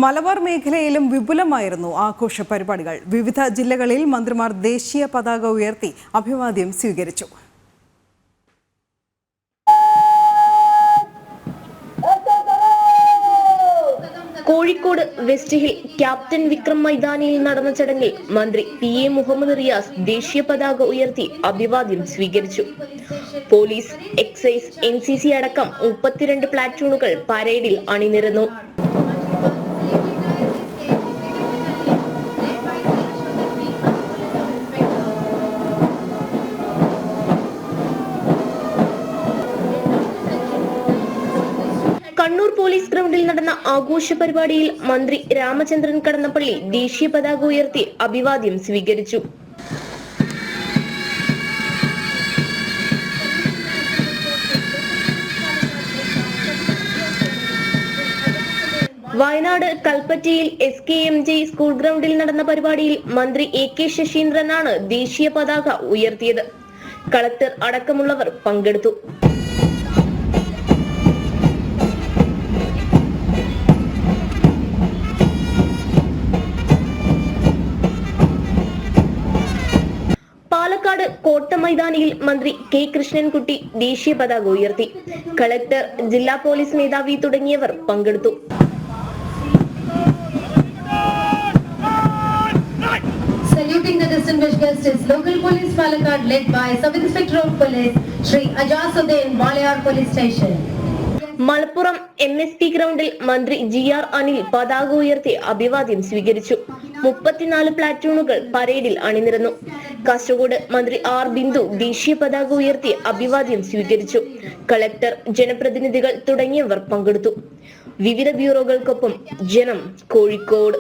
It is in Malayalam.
മലബാർ മേഖലയിലും വിപുലമായിരുന്നു ആഘോഷ പരിപാടികൾ. വിവിധ ജില്ലകളിൽ മന്ത്രിമാർ ദേശീയ പതാക ഉയർത്തി അഭിവാദ്യം സ്വീകരിച്ചു. Kozhikode west hill captain Vikram മൈതാനിയിൽ നടന്ന ചടങ്ങിൽ മന്ത്രി PA മുഹമ്മദ് റിയാസ് ദേശീയ പതാക ഉയർത്തി അഭിവാദ്യം സ്വീകരിച്ചു. പോലീസ്, എക്സൈസ്, NCC അടക്കം 32 പ്ലാറ്റൂണുകൾ പരേഡിൽ അണിനിരന്നു. കണ്ണൂർ പോലീസ് ഗ്രൗണ്ടിൽ നടന്ന ആഘോഷ പരിപാടിയിൽ മന്ത്രി രാമചന്ദ്രൻ കടന്നപ്പള്ളി ദേശീയ പതാക ഉയർത്തി അഭിവാദ്യം സ്വീകരിച്ചു. വയനാട് കൽപ്പറ്റയിൽ SKMJ സ്കൂൾ ഗ്രൗണ്ടിൽ നടന്ന പരിപാടിയിൽ മന്ത്രി AK ശശീന്ദ്രനാണ് ദേശീയ പതാക ഉയർത്തിയത്. കളക്ടർ അടക്കമുള്ളവർ പങ്കെടുത്തു. പാലക്കാട് കോട്ട മൈതാനിയിൽ മന്ത്രി K കൃഷ്ണൻകുട്ടി ദേശീയ പതാക ഉയർത്തി. കളക്ടർ, ജില്ലാ പോലീസ് മേധാവി തുടങ്ങിയവർ പങ്കെടുത്തു. Saluting the distinguished guests is local police Palakkad led by Sub-Inspector of Police Shri Ajasuddin Walayar Police Station. Malappuram MSP ഗ്രൗണ്ടിൽ മന്ത്രി GR അനിൽ പതാക ഉയർത്തി അഭിവാദ്യം സ്വീകരിച്ചു. 34 പ്ലാറ്റൂണുകൾ പരേഡിൽ അണിനിരന്നു. കാസർഗോഡ് മന്ത്രി R ബിന്ദു ദേശീയ പതാക ഉയർത്തി അഭിവാദ്യം സ്വീകരിച്ചു. കളക്ടർ, ജനപ്രതിനിധികൾ തുടങ്ങിയവർ പങ്കെടുത്തു. വിവിധ ബ്യൂറോകൾക്കൊപ്പം ജനം, കോഴിക്കോട്.